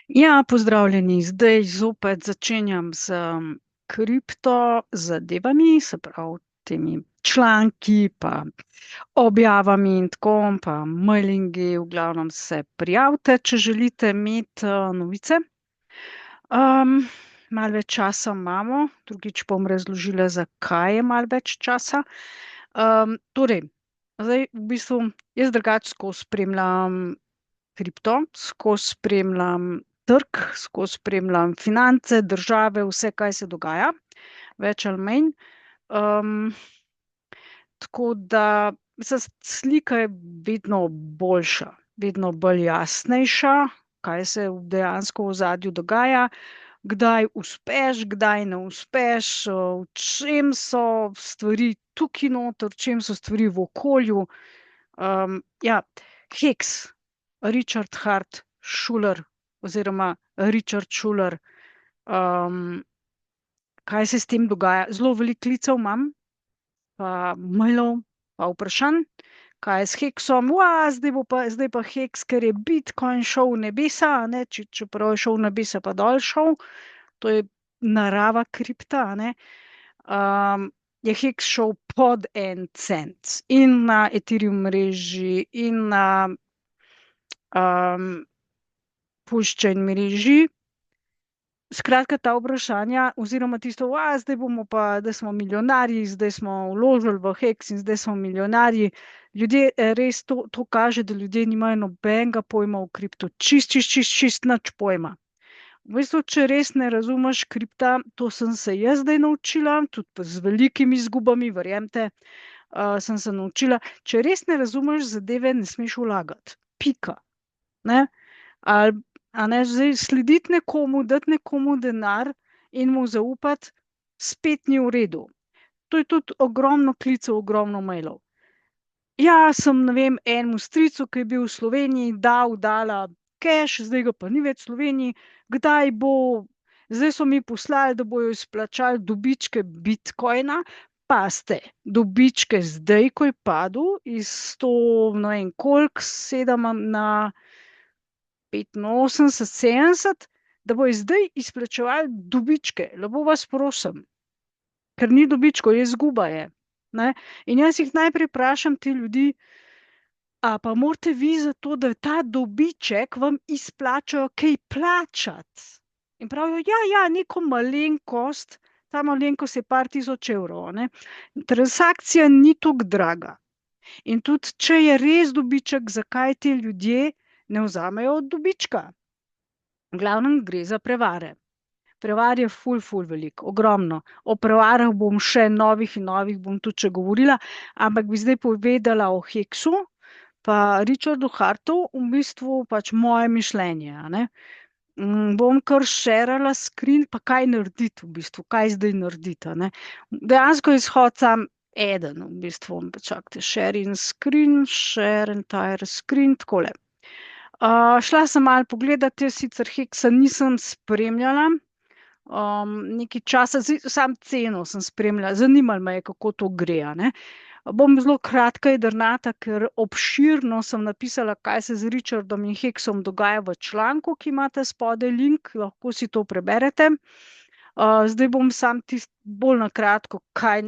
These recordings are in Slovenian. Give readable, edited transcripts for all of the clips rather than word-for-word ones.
Ja, pozdravljeni. Zdaj zopet začenjam z kripto zadevami, se pravi temi članki, pa objavami in tako, pa mailingi, v glavnem se prijavite, če želite imeti novice. Malo več časa imamo, drugič bom razložila, zakaj je malo več časa. Torej, zdaj v bistvu jaz drugače skozi spremljam kripto, skozi spremljam trg, skozi spremljam finance, države, vse, kaj se dogaja, več ali manj. Um, Tako da slika je vedno boljša, vedno bolj jasnejša, kaj se dejansko v ozadju dogaja, kdaj uspeš, kdaj ne uspeš, v čem so stvari tukaj noter, v čem so stvari v okolju. Ja, Heks, Richard Hart Schuller oziroma Richard Schuller, um, kaj se s tem dogaja? Zelo veliko klicev imam, pa mailov, pa vprašanj, kaj je s Heksom. Zdaj pa Heks, ker je Bitcoin šel v nebesa, a ne, čeprav je šel v nebesa, pa dol šel, to je narava kripta, a ne. Je Heks šel pod 1 cent in na Ethereum mreži in na puščen mreži. Skratka, ta vprašanja, oziroma tisto, zdaj bomo pa, da smo milijonarji, zdaj smo vložili v Heks in zdaj smo milijonarji. Ljudje, res to kaže, da ljudje nimajo nobenega pojma v kripto, čist nič pojma. V bistvu, če res ne razumeš kripta, to sem se jaz zdaj naučila, tudi z velikimi izgubami, verjemite, sem se naučila, če res ne razumeš zadeve, ne smeš vlagati. Pika. Ne? Ali, a ne, zdaj slediti nekomu, dati nekomu denar in mu zaupati, spet ni v redu. To je tudi ogromno klicev, ogromno mailov. Ja, sem, ne vem, enemu stricu, ki je bil v Sloveniji, dala cash, zdaj ga pa ni več v Sloveniji, kdaj bo, zdaj so mi poslali, da bojo izplačali dobičke Bitcoina, pa ste, dobičke zdaj, ko je padel iz 100, ne vem koliko, 7 na 85, 70, da bo zdaj izplačevali dobičke. Lepo vas prosim, ker ni dobičko, je izguba je. Ne? In jaz jih najprej vprašam te ljudi, a pa morate vi za to, da ta dobiček vam izplačajo kaj plačati. In pravijo, ja, neko malenkost, ta malenkost je par tisoč evrov. Ne? Transakcija ni tako draga. In tudi, če je res dobiček, zakaj ti ljudje ne vzamejo od dobička? V glavnem gre za prevare. Prevar je ful veliko, ogromno. O prevarah bom še novih in novih, bom tudi še govorila, ampak bi zdaj povedala o Heksu, pa Richardu Hartu, v bistvu pač moje mišljenje. Ne? Bom kar šerala screen, pa kaj narediti v bistvu, kaj zdaj narediti. Ne? Dejansko je izhod sam eden, v bistvu, čakajte, share entire screen, takole. Šla sem malo pogledati, sicer Heksa nisem spremljala, nekaj časa, sam ceno sem spremljala, zanimalo me je, kako to gre. Ne? Bom zelo kratka, jedrnata, ker obširno sem napisala, kaj se z Richardom in Heksom dogaja v članku, ki imate spodaj link, lahko si to preberete. Zdaj bom sam bolj na kratko, kaj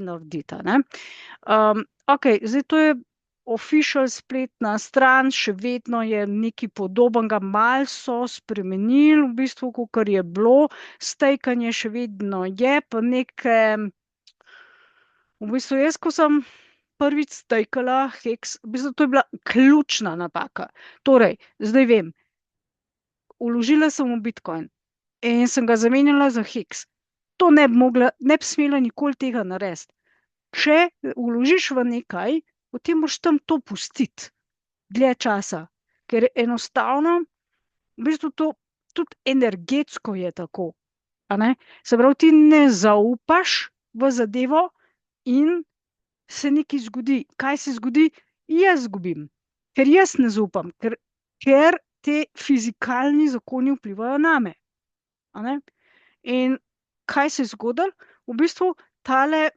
naredita. Ok, zdaj to je official spletna stran, še vedno je nekaj podobnega, malo so spremenili, v bistvu, kakor je bilo, stejkanje še vedno je, pa nekaj, v bistvu jaz, ko sem prvič stejkala Heks, v bistvu to je bila ključna napaka. Torej, zdaj vem, vložila sem v Bitcoin in sem ga zamenjala za Heks. To ne bi smela nikoli tega narediti. Če vložiš v nekaj, potem moraš tam to pustiti dlje časa, ker enostavno, v bistvu to tudi energetsko je tako. Se pravi, ti ne zaupaš v zadevo in se nekaj zgodi. Kaj se zgodi? Jaz zgubim, ker jaz ne zaupam, ker te fizikalni zakoni vplivajo name. In kaj se je zgodilo? V bistvu tale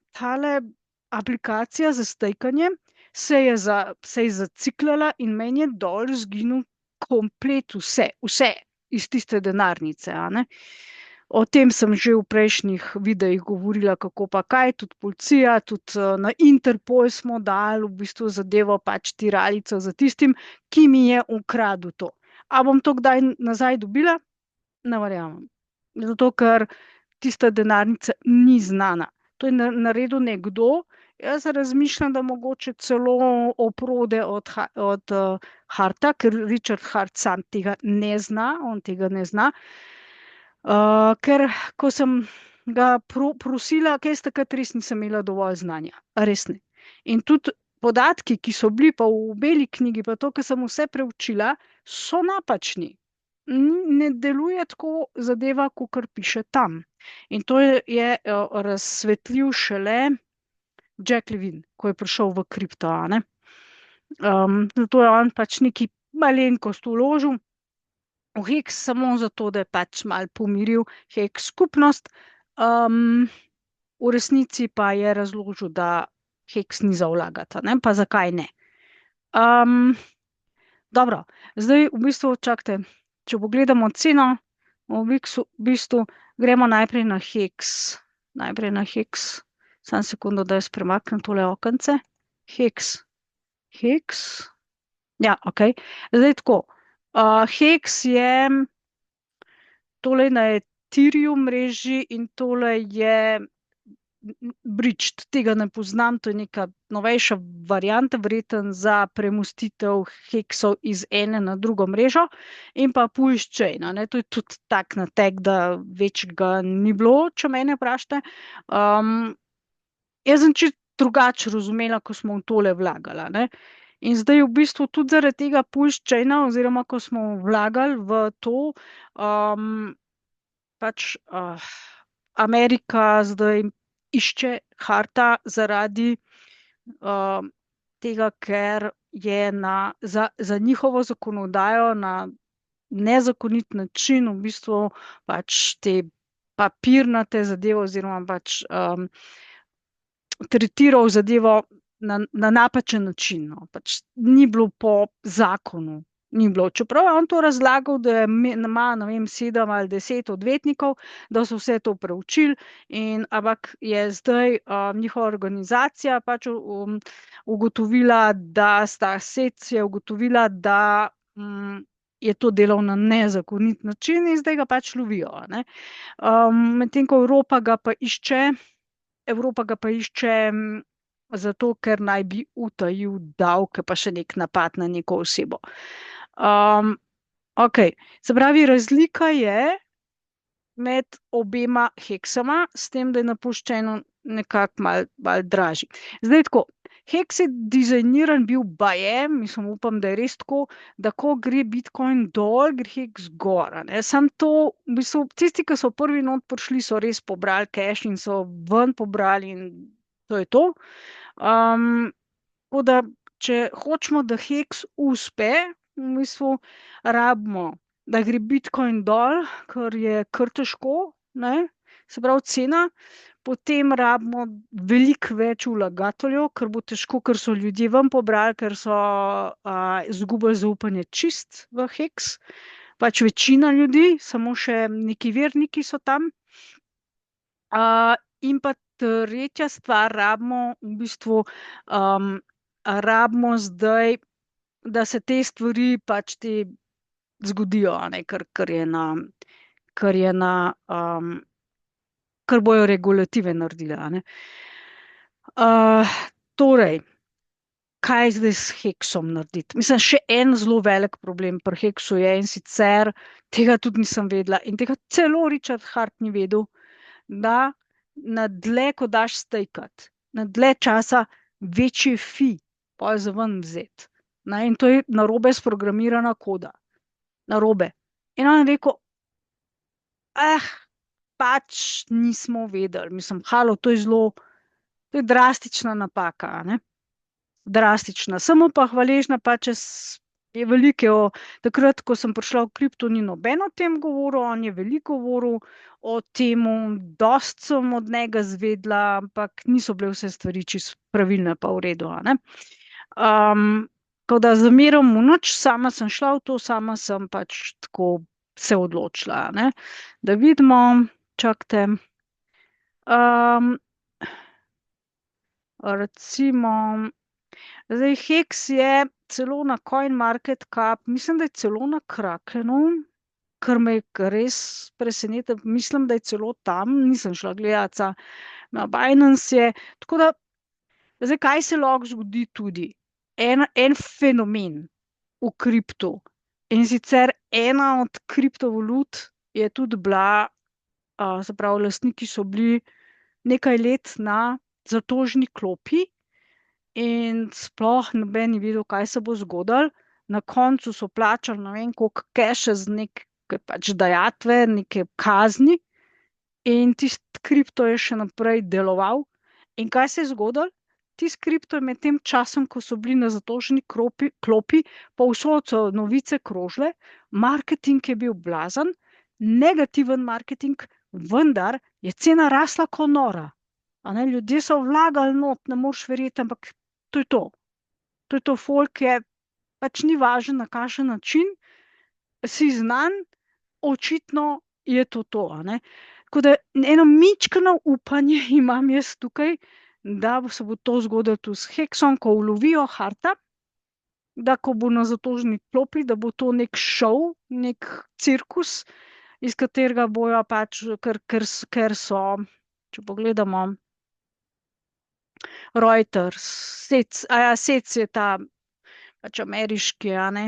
aplikacija za stejkanje se je zaciklala in meni je dol zginil komplet vse iz tiste denarnice, a ne. O tem sem že v prejšnjih videih govorila, kako pa kaj, tudi policija, tudi na Interpol smo dali v bistvu zadevo, pač tiralico za tistim, ki mi je ukradel to. A bom to kdaj nazaj dobila? Ne verjamem. Zato, ker tista denarnica ni znana. To je naredil nekdo. Jaz razmišljam, da mogoče celo oprode od Harta, ker Richard Hart sam tega ne zna, on tega ne zna. Ker ko sem ga prosila, kaj ste, takrat res nisem imela dovolj znanja, res ne. In tudi podatki, ki so bili pa v beli knjigi, pa to, kar sem vse preučila, so napačni. Ne deluje tako zadeva, kakor piše tam. In to je razsvetlil šele Jack Levine, ko je prišel v kripto, a ne. Zato je on pač neki malenkost vložil v Hex samo zato, da je pač mal pomiril Hex skupnost. V resnici pa je razložil, da Hex ni za vlagati, a ne, pa zakaj ne. Dobro, zdaj v bistvu čakajte, če pogledamo ceno, v bistvu gremo najprej na Hex. Najprej na Hex. Samo sekundo, da jaz premaknem tole okence. Hex. Hex. Ja, ok. Zdaj tako. Hex je tole na Ethereum mreži in tole je bridged, tega ne poznam, to je neka novejša varianta, verjetno za premustitev heksov iz ene na drugo mrežo, in pa Pulse Chain, ne, to je tudi tak nateg, da večjega ni bilo, če mene vprašate. Jaz sem čisto drugače razumela, ko smo v tole vlagali, ne. In zdaj v bistvu tudi zaradi tega Pulse Chaina, oziroma ko smo vlagali v to, pač Amerika zdaj išče Harta zaradi tega, ker je za njihovo zakonodajo na nezakonit način v bistvu pač te papirnate zadeve oziroma pač tretiral zadevo na napačen način. No. Pač ni bilo po zakonu. Ni bilo. Čeprav je on to razlagal, da ima, ne vem, 7 ali 10 odvetnikov, da so vse to preučili, ampak je zdaj njihova organizacija pač ugotovila, da SEC je ugotovila, da je to delal na nezakonit način in zdaj ga pač lovijo. Medtem ko Evropa ga pa išče zato, ker naj bi utajil davke, pa še nek napad na neko osebo. Ok, se pravi, razlika je med obema heksama, s tem, da je napuščeno nekako malo dražji. Zdaj tako, Hex je dizajniran bil baje, mislim, upam, da je res tako, da ko gre Bitcoin dol, gre Hex gor. Sam to, v bistvu, tisti, ki so prvi not prišli, so res pobrali cash in so ven pobrali in to je to. Tako da, če hočemo, da Hex uspe, v bistvu rabimo, da gre Bitcoin dol, kar je kar težko, ne? Se pravi cena, potem rabimo veliko več vlagateljev, ker bo težko, ker so ljudje ven pobrali, ker so izgubili zaupanje čist v Hex. Pač večina ljudi, samo še neki verniki so tam. In pa tretja stvar, rabimo v bistvu rabimo zdaj, da se te stvari pač te zgodijo, ne, kar bojo regulative naredile. Torej, kaj zdaj s Hexom narediti? Mislim, še en zelo velik problem pri Hexu je, in sicer tega tudi nisem vedela in tega celo Richard Hart ni vedel, da na dlje, ko daš stejkat, na dlje časa večji fi, pa je za ven vzeti. In to je narobe sprogramirana koda. Narobe. In on je rekel, pač nismo vedeli. Mislim, halo, to je drastična napaka, ne? Drastična. Samo pa hvaležna, pa če je veliko, takrat, ko sem prišla v kripto, ni noben o tem govoril, on je veliko govoril o temu, dost sem od njega zvedla, ampak niso bile vse stvari čisto pravilne pa v redu, ne? Tako da zmerom v noč, sama sem šla v to, sama sem pač tako se odločila, ne. Da vidimo, čakajte. Recimo, zdaj Hex je celo na CoinMarketCap, mislim, da je celo na Krakenu, kar me je res presenetilo, mislim, da je celo tam, nisem šla gledat, na Binance je, tako da, zdaj kaj se lahko zgodi tudi? En fenomen v kriptu, in sicer ena od kriptovalut je tudi bila, se pravi, lastniki so bili nekaj let na zatožni klopi in sploh noben ni vedel, kaj se bo zgodilo. Na koncu so plačali ne vem koliko keša z neke pač dajatve, neke kazni in tisti kripto je še naprej deloval. In kaj se je zgodilo? Tisti kripto je med tem časom, ko so bili na zatožni klopi, povsod so novice krožile, marketing je bil blazen, negativen marketing, vendar je cena rasla ko nora. A ne, ljudje so vlagali not, ne moreš verjeti, ampak to je to. To je to, folk je, pač ni važno na kakšen način, si znan, očitno je to, a ne. Tako da eno mičkeno upanje imam jaz tukaj, da se bo to zgodilo tudi s Hexom, ko ulovijo Harta, da ko bo na zatožni klopi, da bo to nek šov, nek cirkus, iz katerega bojo pač, ker so, če pogledamo, Reuters, SEC je ta pač ameriški, a ne,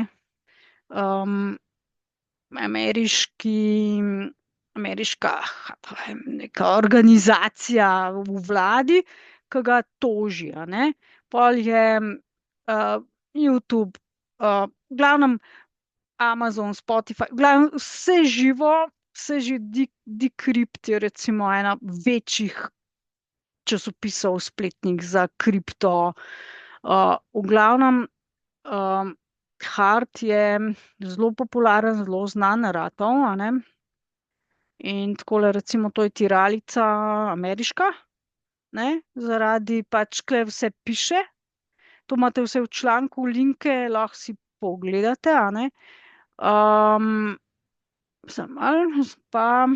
ameriška neka organizacija v vladi, ki ga toži, a ne. Pol je YouTube, v glavnem Amazon, Spotify, v glavnem vse živo, vse že Decrypt je recimo ena večjih časopisov spletnih za kripto. V glavnem, Hart je zelo popularen, zelo znan ratov, a ne. In takole recimo to je tiralica ameriška, ne, zaradi pač, tule vse piše, to imate vse v članku, linke, lahko si pogledate, a ne. Samo malo, pa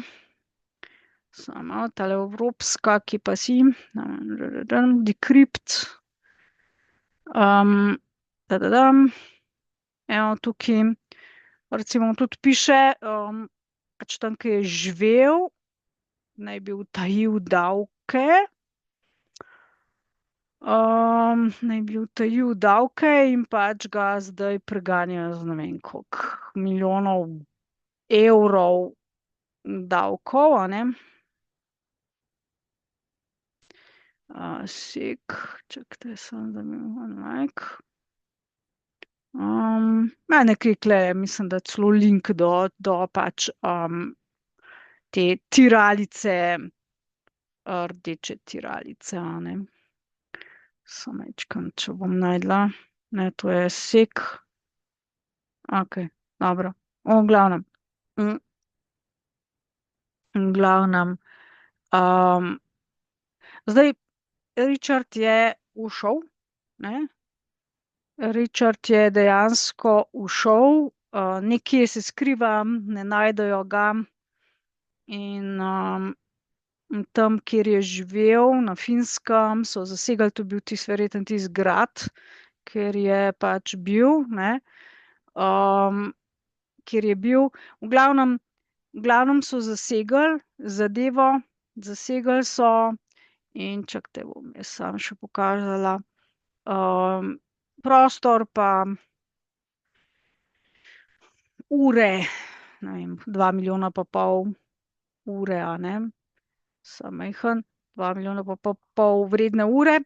samo tale evropska, ki pa si, Decrypt, evo tukaj, recimo tudi piše, pač tam, ki je živel, naj bi utajil davke, in pač ga zdaj preganjajo z ne vem koliko milijonov evrov davkov, a ne. Sek, čakajte, samo da mi like. Nekaj tule, mislim, da celo link do pač te tiralice, rdeče tiralice, a ne. Samo majčkeno, če bom našla. Ne, to je sek. Okej, dobro. V glavnem. V glavnem, zdaj Richard je ušel, ne. Richard je dejansko ušel, nekje se skriva, ne najdejo ga. In tam, kjer je živel, na Finskem, so zasegali, to je bil verjetno tisti grad, kjer je pač bil, ne. Kjer je bil, v glavnem so zasegli zadevo, zasegli so in čakajte, bom jaz samo še pokazala, prostor pa ure, ne vem, 2,5 milijona ure, a ne. Samo majhen, 2,5 milijona pol vredne ure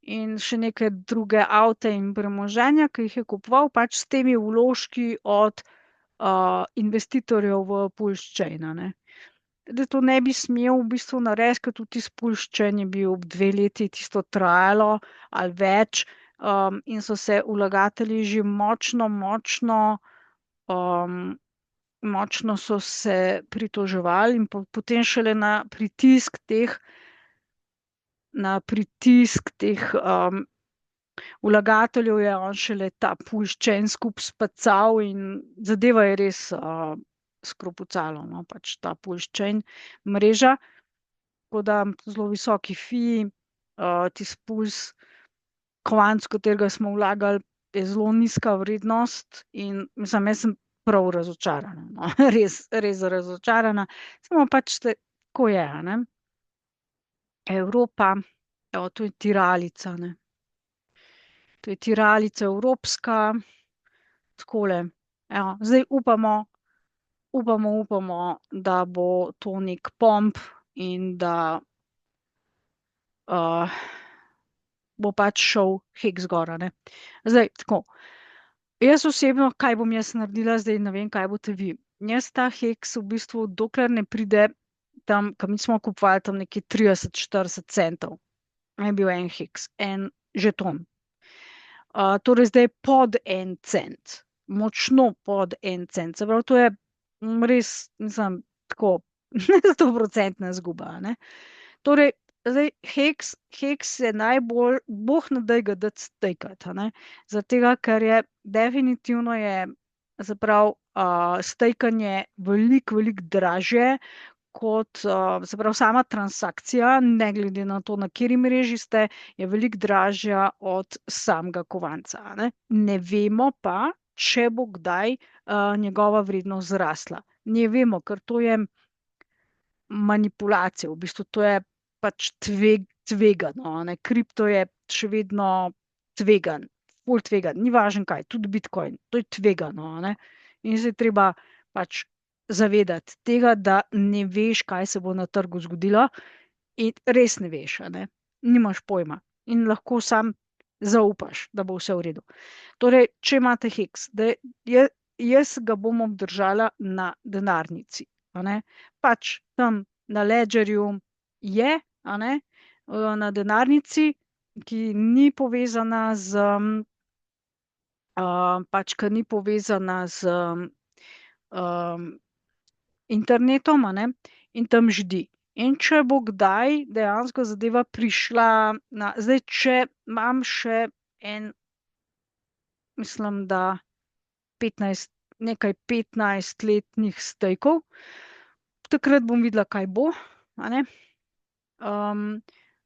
in še neke druge avte in premoženja, ki jih je kupoval pač s temi vložki od investitorjev v Pulse Chain, a ne. Da to ne bi smel v bistvu narediti, ker tudi tisti Pulse Chain je bil 2 leti tisto trajalo ali več, in so se vlagatelji že močno so se pritoževali in potem šele na pritisk teh vlagateljev je on šele ta puščen skup spacal in zadeva je res skropucalo, no, pač ta puščen mreža, tako da zelo visoki fiji, tisti puls, kovanc, v katerega smo vlagali, je zelo nizka vrednost in mislim, jaz sem prav razočarana, no. Res razočarana, samo pač tako je, a ne. Evropa, evo, to je tiralica, ne. To je tiralica evropska, takole. Evo, zdaj upamo, da bo to neki pomp in da bo pač šel heks gor, a ne. Zdaj, tako. Jaz osebno, kaj bom jaz naredila, zdaj ne vem, kaj boste vi. Jaz ta heks v bistvu, dokler ne pride tam, ko mi smo kupovali tam nekje 30-40 centov, je bil en heks, en žeton. Torej zdaj pod en cent, močno pod en cent. Se pravi, to je res, mislim, tako, 100% izguba, a ne. Torej, zdaj heks je najbolj, bog ne daj ga dati stejkati, a ne. Zaradi tega, ker je definitivno je, se pravi, stejkanje veliko dražje kot, se pravi, sama transakcija, ne glede na to, na kateri mreži ste, je veliko dražja od samega kovanca, a ne. Ne vemo pa, če bo kdaj njegova vrednost zrasla. Ne vemo, ker to je manipulacija, v bistvu to je pač tvegano, a ne. Kripto je še vedno tvegan, ful tvegan, ni važno kaj, tudi Bitcoin, to je tvegano, a ne. In se je treba pač zavedati tega, da ne veš, kaj se bo na trgu zgodilo, in res ne veš, a ne. Nimaš pojma in lahko sam zaupaš, da bo vse v redu. Torej, če imate heks, jaz ga bom obdržala na denarnici, a ne. Pač tam na Ledgerju je, a ne, na denarnici, ki ni povezana z, pač, ke ni povezana z internetom, a ne, in tam ždi. In če bo kdaj dejansko zadeva prišla na, zdaj, če imam še en, mislim, da 15, nekaj 15-letnih stejkov, takrat bom videla, kaj bo, a ne.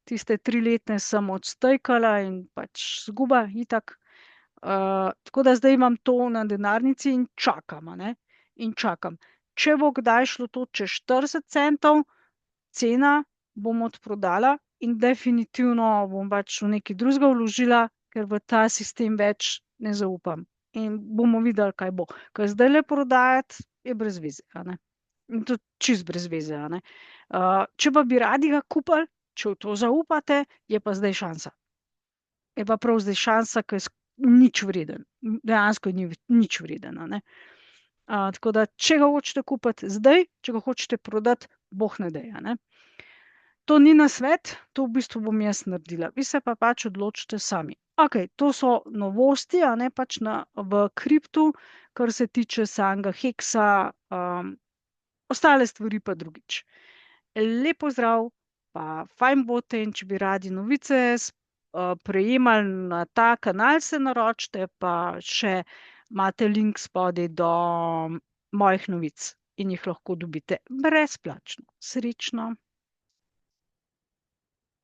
Tiste 3-letne sem odstejkala in pač izguba itak. Tako da zdaj imam to na denarnici in čakam, a ne. In čakam. Če bo kdaj šlo to čez 40 centov, cena, bom odprodala in definitivno bom pač v nekaj drugega vložila, ker v ta sistem več ne zaupam. In bomo videli, kaj bo. Ker zdajle prodajati je brez veze, a ne. In tudi čisto brez veze, a ne. Če pa bi radi ga kupili, če v to zaupate, je pa zdaj šansa. Je pa prav zdaj šansa, ke je nič vreden. Dejansko ni nič vreden, a ne. Tako da, če ga hočete kupiti zdaj, če ga hočete prodati, bog ne daj, a ne. To ni nasvet, to v bistvu bom jaz naredila. Vi se pa pač odločite sami. Okej, to so novosti, a ne, pač v kriptu, kar se tiče samega heksa, ostale stvari pa drugič. Lep pozdrav, pa fajn boste, in če bi radi novice prejemali na ta kanal, se naročite, pa še imate link spodaj do mojih novic in jih lahko dobite brezplačno. Srečno!